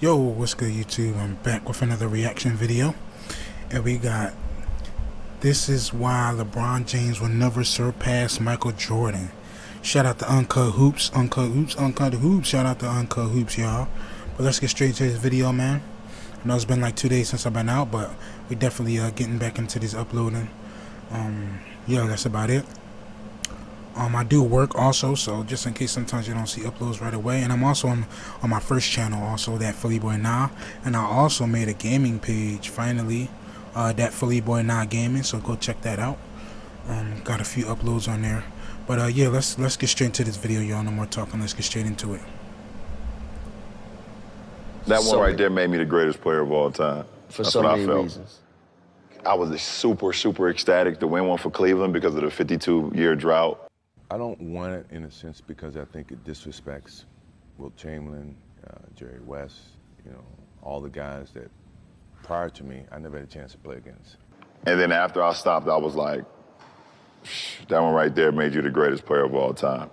Yo, what's good YouTube? I'm back with another reaction video. And we got, this is why LeBron James will never surpass Michael Jordan. Shout out to Uncut Hoops, Uncut Hoops. Shout out to Uncut Hoops, y'all. But let's get straight to this video, man. I know it's been like 2 days since I've been out, but we definitely getting back into this uploading. Yeah, that's about it. I do work also, so just in case sometimes you don't see uploads right away. And I'm also on my first channel, also, that Philly Boy Nah. And I also made a gaming page finally, that Philly Boy Nah Gaming. So go check that out. Got a few uploads on there. But yeah, let's get straight into this video, y'all. No more talking. Let's get straight into it. That one right there made me the greatest player of all time. For That's so what many I felt. reasons. I was super ecstatic to win one for Cleveland because of the 52-year drought. I don't want it in a sense because I think it disrespects Wilt Chamberlain, Jerry West, all the guys that prior to me, I never had a chance to play against. And then after I stopped, I was like, that one right there made you the greatest player of all time.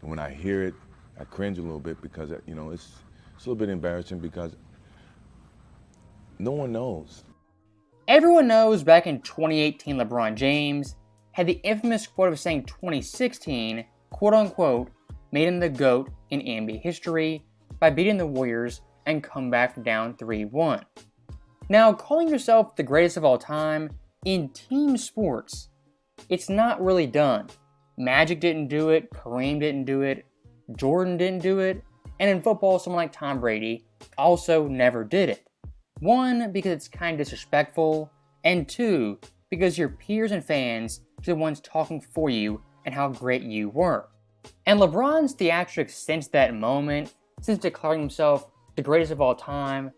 When I hear it, I cringe a little bit because, it's a little bit embarrassing because no one knows. Everyone knows back in 2018, LeBron James had the infamous quote of saying 2016, quote-unquote, made him the GOAT in NBA history by beating the Warriors and come back from down 3-1. Now, calling yourself the greatest of all time in team sports, it's not really done. Magic didn't do it, Kareem didn't do it, Jordan didn't do it, and in football, someone like Tom Brady also never did it. One, because it's kind of disrespectful, and two, because your peers and fans are the ones talking for you and how great you were. And LeBron's theatrics since that moment, since declaring himself the greatest of all time,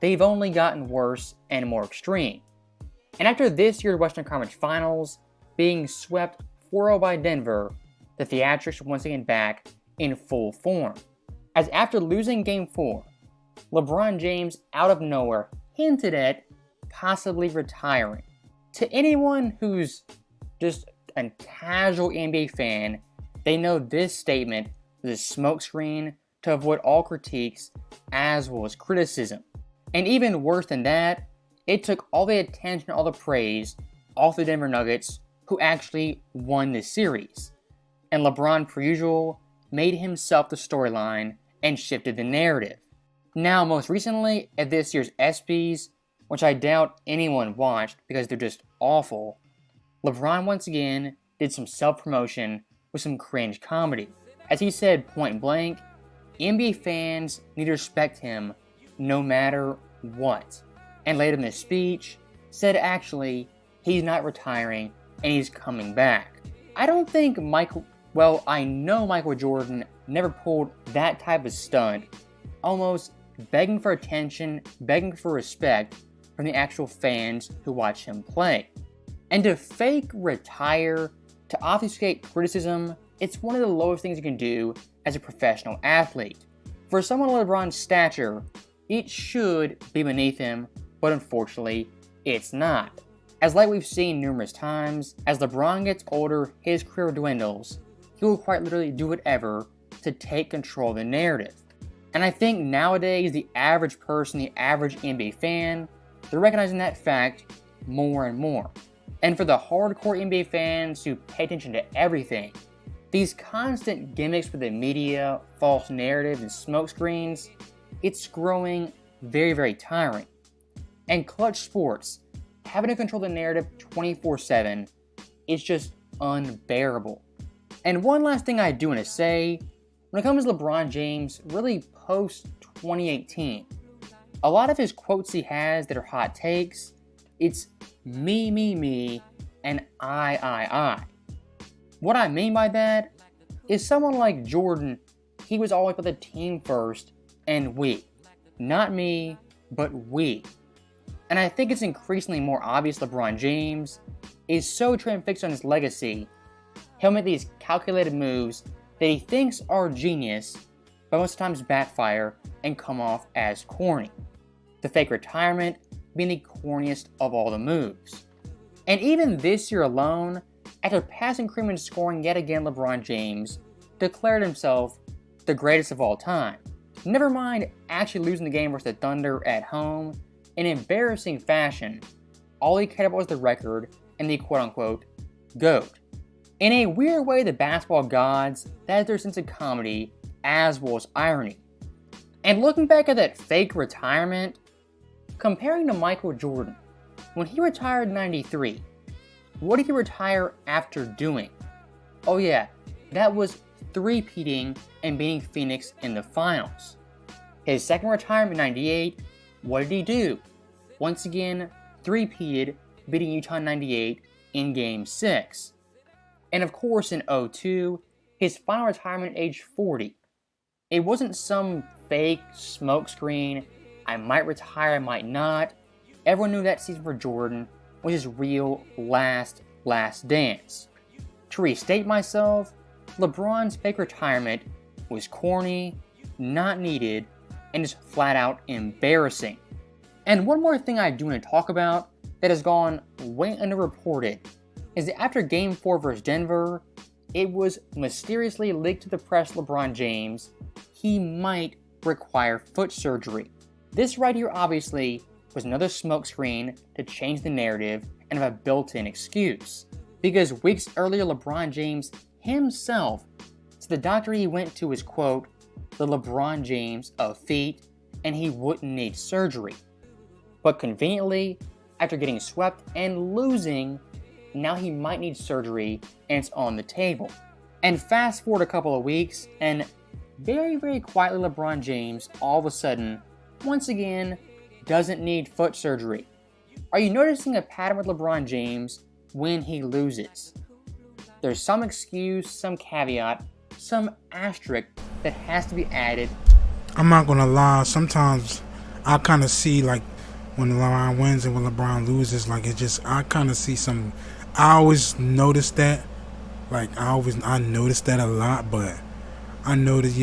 they've only gotten worse and more extreme. And after this year's Western Conference Finals, being swept 4-0 by Denver, the theatrics are once again back in full form. As after losing Game 4, LeBron James out of nowhere hinted at possibly retiring. To anyone who's just a casual NBA fan, they know this statement is a smokescreen to avoid all critiques as well as criticism. And even worse than that, it took all the attention, all the praise off the Denver Nuggets, who actually won this series. And LeBron, per usual, made himself the storyline and shifted the narrative. Now, most recently, at this year's ESPYs, which I doubt anyone watched because they're just awful, LeBron once again did some self-promotion with some cringe comedy. As he said point blank, NBA fans need to respect him no matter what. And later in this speech, said actually, he's not retiring and he's coming back. I don't think I know Michael Jordan never pulled that type of stunt, almost begging for attention, begging for respect from the actual fans who watch him play. And to fake retire, to obfuscate criticism, it's one of the lowest things you can do as a professional athlete. For someone of LeBron's stature, it should be beneath him, but unfortunately, it's not. As like we've seen numerous times, as LeBron gets older, his career dwindles. He will quite literally do whatever to take control of the narrative. And I think nowadays, the average person, the average NBA fan, they're recognizing that fact more and more. And for the hardcore NBA fans who pay attention to everything, these constant gimmicks with the media, false narratives, and smokescreens, it's growing very tiring. And clutch sports, having to control the narrative 24/7, is just unbearable. And one last thing I do want to say, when it comes to LeBron James, really post-2018, a lot of his quotes he has that are hot takes, it's me, and I. What I mean by that is someone like Jordan, he was always about the team first and we. Not me, but we. And I think it's increasingly more obvious LeBron James is so transfixed on his legacy, he'll make these calculated moves that he thinks are genius, but most times backfire and come off as corny. The fake retirement being the corniest of all the moves. And even this year alone, after passing Kareem in scoring yet again, LeBron James declared himself the greatest of all time. Never mind actually losing the game versus the Thunder at home in embarrassing fashion. All he cared about was the record and the quote-unquote GOAT. In a weird way, the basketball gods, that is their sense of comedy as well as irony. And looking back at that fake retirement, comparing to Michael Jordan, when he retired in '93, what did he retire after doing? Oh yeah, that was three-peating and beating Phoenix in the finals. His second retirement in '98, what did he do? Once again, three-peated, beating Utah in '98 in Game 6. And of course in '02, his final retirement at age 40. It wasn't some fake smokescreen, I might retire, I might not. Everyone knew that season for Jordan was his real last dance. To restate myself, LeBron's fake retirement was corny, not needed, and just flat out embarrassing. And one more thing I do want to talk about that has gone way underreported is that after Game 4 vs. Denver, it was mysteriously leaked to the press LeBron James he might require foot surgery. This right here obviously was another smokescreen to change the narrative and have a built-in excuse. Because weeks earlier LeBron James himself said the doctor he went to was quote, the LeBron James of feet, and he wouldn't need surgery. But conveniently, after getting swept and losing, now he might need surgery and it's on the table. And fast forward a couple of weeks and very quietly LeBron James all of a sudden, once again, doesn't need foot surgery. Are you noticing a pattern with LeBron James when he loses? There's some excuse, some caveat, some asterisk that has to be added. I'm not gonna lie, sometimes I kind of see like when LeBron wins and when LeBron loses, like I kind of see some, I always notice that, like I notice that a lot, but I notice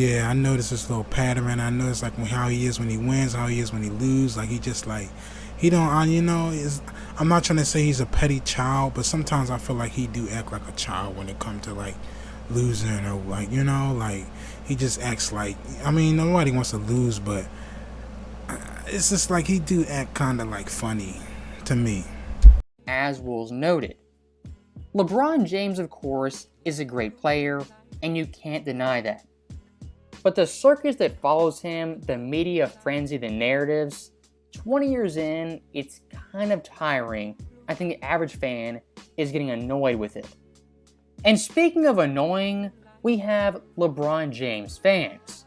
this little pattern. I notice like how he is when he wins, how he is when he loses. Like he just like, he don't, I'm not trying to say he's a petty child, but sometimes I feel like he do act like a child when it comes to like losing or like, like he just acts like, nobody wants to lose, but it's just like he do act kind of like funny to me. As was noted, LeBron James, of course, is a great player, and you can't deny that. But the circus that follows him, the media frenzy, the narratives, 20 years in, it's kind of tiring. I think the average fan is getting annoyed with it. And speaking of annoying, we have LeBron James fans.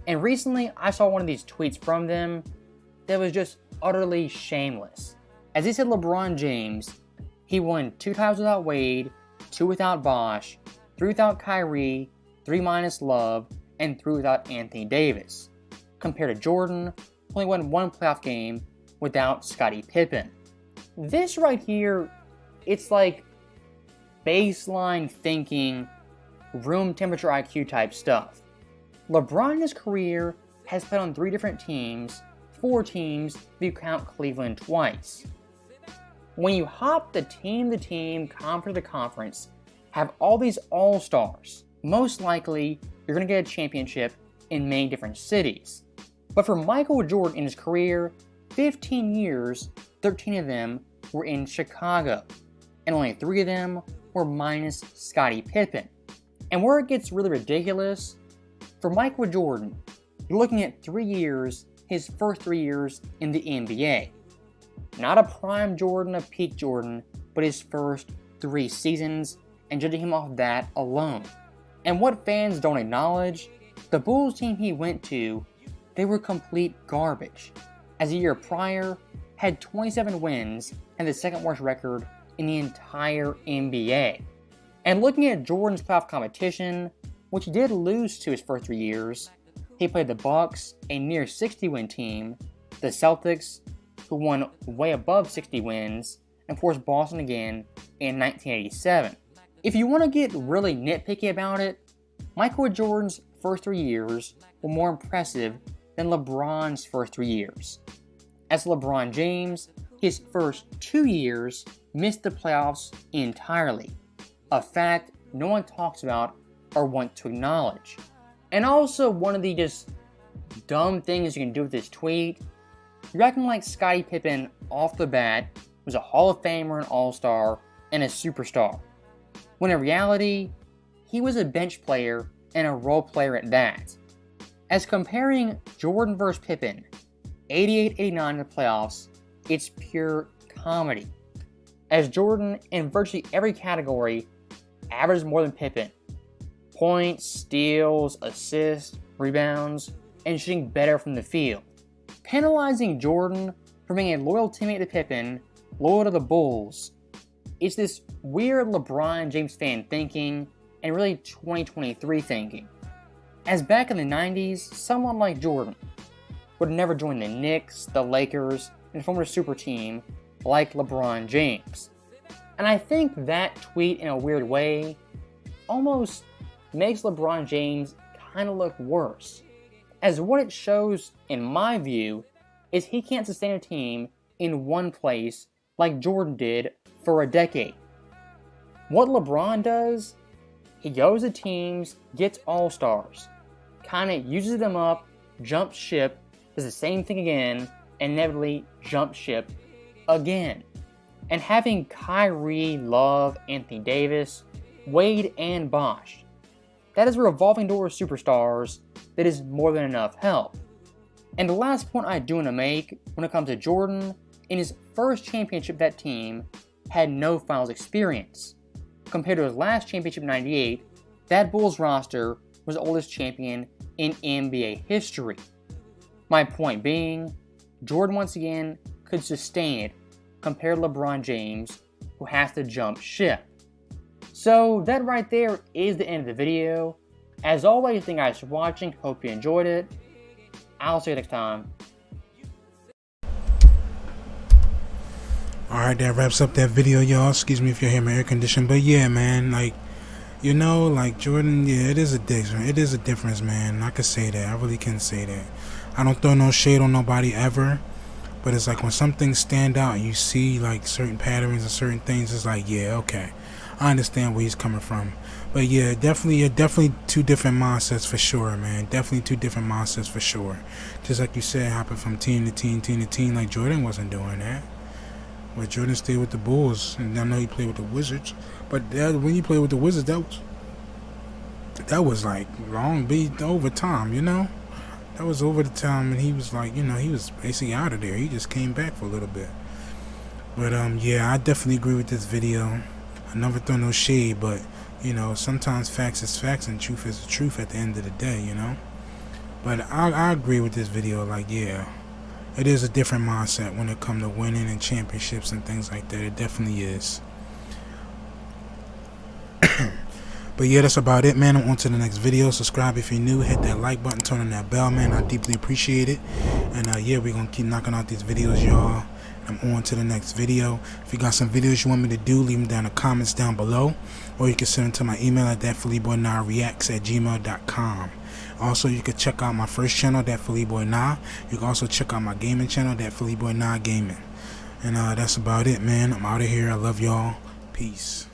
And recently, I saw one of these tweets from them that was just utterly shameless. As he said LeBron James, he won 2 titles without Wade, 2 without Bosh, 3 without Kyrie, 3 minus Love, and 3 without Anthony Davis. Compared to Jordan, only won 1 playoff game without Scottie Pippen. This right here, it's like baseline thinking, room temperature IQ type stuff. LeBron in his career has played on 3 different teams, 4 teams if you count Cleveland twice. When you hop the team, conference to conference, have all these all-stars, most likely you're going to get a championship in many different cities. But for Michael Jordan in his career, 15 years, 13 of them were in Chicago, and only 3 of them were minus Scottie Pippen. And where it gets really ridiculous, for Michael Jordan, you're looking at 3 years, his first 3 years in the NBA. Not a prime Jordan, a peak Jordan, but his first 3 seasons, and judging him off that alone. And what fans don't acknowledge, the Bulls team he went to, they were complete garbage. As a year prior, had 27 wins and the second worst record in the entire NBA. And looking at Jordan's playoff competition, which he did lose to his first 3 years, he played the Bucks, a near 60-win team, the Celtics, who won way above 60 wins, and of course Boston again in 1987. If you want to get really nitpicky about it, Michael Jordan's first 3 years were more impressive than LeBron's first 3 years. As LeBron James, his first 2 years missed the playoffs entirely, a fact no one talks about or wants to acknowledge. And also one of the just dumb things you can do with this tweet. You're acting like Scottie Pippen off the bat was a Hall of Famer, an All-Star, and a superstar, when in reality, he was a bench player and a role player at that. As comparing Jordan versus Pippen, 88-89 in the playoffs, it's pure comedy, as Jordan in virtually every category averaged more than Pippen. Points, steals, assists, rebounds, and shooting better from the field. Penalizing Jordan for being a loyal teammate to Pippen, loyal to the Bulls. It's this weird LeBron James fan thinking, and really 2023 thinking. As back in the 90s, someone like Jordan would never join the Knicks, the Lakers, and former super team like LeBron James. And I think that tweet, in a weird way, almost makes LeBron James kind of look worse, as what it shows, in my view, is he can't sustain a team in one place like Jordan did for a decade. What LeBron does, he goes to teams, gets all-stars, kind of uses them up, jumps ship, does the same thing again, and inevitably jumps ship again. And having Kyrie, Love, Anthony Davis, Wade, and Bosh, that is a revolving door of superstars that is more than enough help. And the last point I do want to make when it comes to Jordan, in his first championship, that team had no finals experience. Compared to his last championship in '98, that Bulls roster was the oldest champion in NBA history. My point being, Jordan once again could sustain it compared to LeBron James, who has to jump ship. So that right there is the end of the video. As always, thank you guys for watching. Hope you enjoyed it. I'll see you next time. Alright, that wraps up that video, y'all. Excuse me if you hear my air condition. But yeah, man, like, you know, like Jordan, yeah, it is a difference. It is a difference, man. I can say that. I really can say that. I don't throw no shade on nobody ever. But it's like when some things stand out and you see like certain patterns and certain things, it's like, yeah, okay. I understand where he's coming from. But yeah, definitely two different mindsets for sure, man. Definitely two different mindsets for sure. Just like you said, hopping from team to team, like Jordan wasn't doing that. But Jordan stayed with the Bulls, and I know he played with the Wizards. But when he played with the Wizards, that was like long beat overtime, you know? That was over the time, and he was like, you know, he was basically out of there. He just came back for a little bit. But yeah, I definitely agree with this video. I never throw no shade, but you know, sometimes facts is facts and truth is the truth at the end of the day, you know. But I agree with this video. Like, yeah, it is a different mindset when it comes to winning and championships and things like that. It definitely is. But yeah, that's about it, man. I'm on to the next video. Subscribe if you're new. Hit that like button. Turn on that bell, man. I deeply appreciate it. And yeah, we're going to keep knocking out these videos, y'all. I'm on to the next video. If you got some videos you want me to do, leave them down in the comments down below. Or you can send them to my email at thatphillyboy9reacts@gmail.com. Also, you can check out my first channel, thatphillyboy9. You can also check out my gaming channel, thatphillyboy9gaming. And that's about it, man. I'm out of here. I love y'all. Peace.